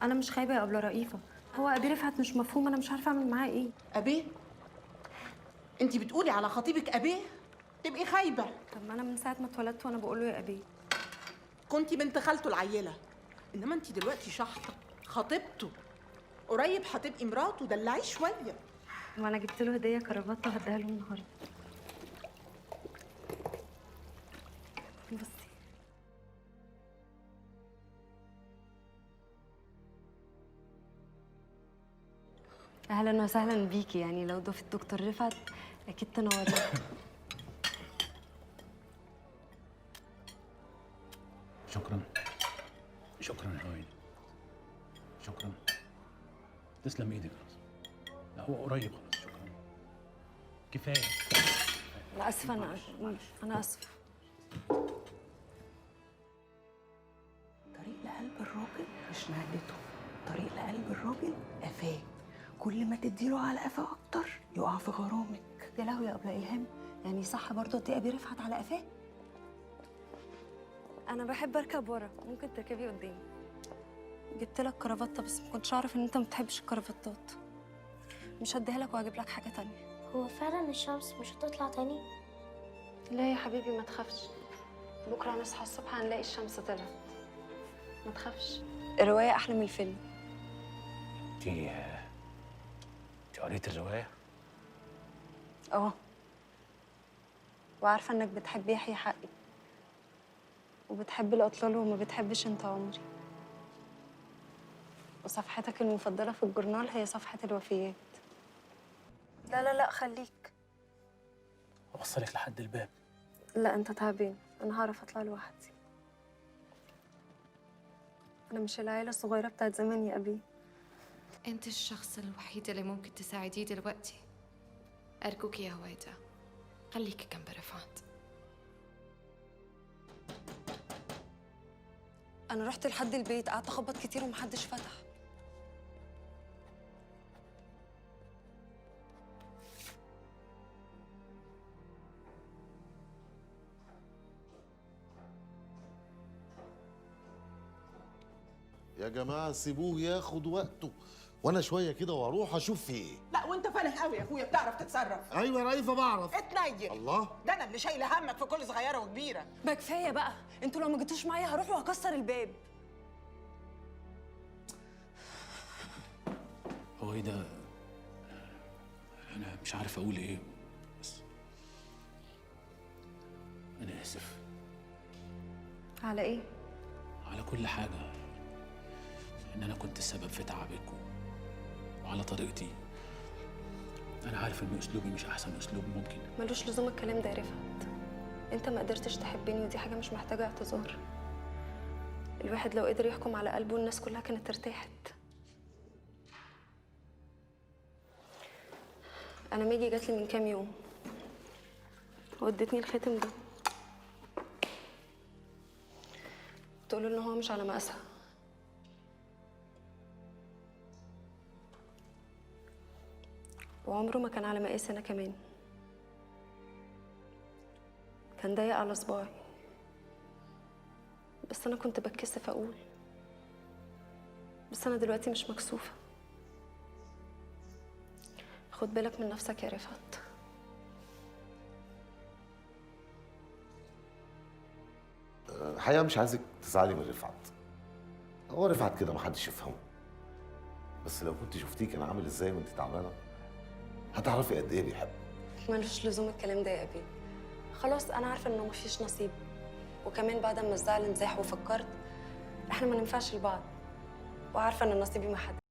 انا مش خايبه يا ابله رئيفه. هو ابي رفعت مش مفهوم، انا مش عارفه اعمل معاه ايه. أبيه؟ أنتِ بتقولي على خطيبك أبيه؟ تبقي خايبة. طب ما انا من ساعه ما اتولدت وانا بقول له يا ابي. كنتِ بنت خالته العيلة، إنما أنتِ دلوقتي شحطة خطيبته. قريب هتبقي مراته، دلعيه شوية. وانا جبت له هديه كرافته هديها له النهارده. بصي. اهلا وسهلا بيكي، يعني لو ضيف الدكتور رفعت اكيد تنوري. شكرا. شكرا يا هايل. شكرا. تسلم ايدك خلاص. لا هو قريب خلاص. شكرا. كفايه. انا اسفه، انا اسفه. طريق لقلب الراجل مش معدته، طريق لقلب الراجل قفاه. كل ما تديله على قفاه اكتر يقع في غرامك. يا لهوي يا ابله الهام، يعني صح برضه ادي ابي رفعت على قفاه؟ انا بحب اركب ورا، ممكن تركبي قدامي. جبت لك كرافته بس ما كنتش اعرف ان انت ما بتحبش الكرافتات. مش هديها لك وهجيب لك حاجه تانية. هو فعلا الشمس مش هتطلع تاني؟ لا يا حبيبي ما تخافش، بكره هنصحى الصبح هنلاقي الشمس طلعت. ما تخافش، الروايه احلى من الفيلم. انت قريت الروايه؟ اه، وعارفه انك بتحب يحيى حقي وبتحب الاطلال وما بتحبش انت عمري، وصفحتك المفضله في الجورنال هي صفحه الوفيات. لا لا لا خليك. اوصلك لحد الباب. لا انت تعبان، انا هعرف اطلع لوحدي. انا مش العيله الصغيره بتاعت زمان يا ابي. انت الشخص الوحيد اللي ممكن تساعديه دلوقتي. ارجوك يا هويدا، خليكي جنب رفعت. انا رحت لحد البيت، قعدت اخبط كتير ومحدش فتح. يا جماعة سيبوه ياخد وقته، وانا شوية كده واروح اشوف في ايه. لا وانت فالح قوي يا اخويا، بتعرف تتصرف. ايوه يا ريفة بعرف. اتنيل. الله. ده انا اللي شايله همك في كل صغيره وكبيره. بقى كفايه بقى، انتوا لو ما جيتوش معايا هروح وهكسر الباب. هو ايه ده؟ انا مش عارف اقول ايه، بس انا اسف على ايه؟ على كل حاجه. ان انا كنت السبب في تعبك وعلى طريقتي. انا عارف ان اسلوبي مش احسن اسلوب ممكن. ملوش لزوم الكلام ده يا رفعت. انت ما قدرتش تحبني ودي حاجه مش محتاجه اعتذار. الواحد لو قدر يحكم على قلبه الناس كلها كانت ارتاحت. انا ميجي جات لي من كام يوم وادتني الخاتم ده، تقول ان هو مش على مقاسها. وعمره ما كان على مقاسي انا كمان، كان ضيق على صباعي، بس انا كنت بتكسف اقول. بس انا دلوقتي مش مكسوفه. خد بالك من نفسك يا رفعت. الحقيقة مش عايزك تزعلي من رفعت. هو رفعت كده محدش يفهمه. بس لو كنت شفتيه كان عامل ازاي وانت تعبانة هتعرفي قد ايه بيحبك. ملوش لزوم الكلام ده يا ابي. خلاص انا عارفه انه مفيش نصيب، وكمان بعد ما الزعل انزاح وفكرت احنا ما ننفعش لبعض، وعارفه ان نصيبي ما حد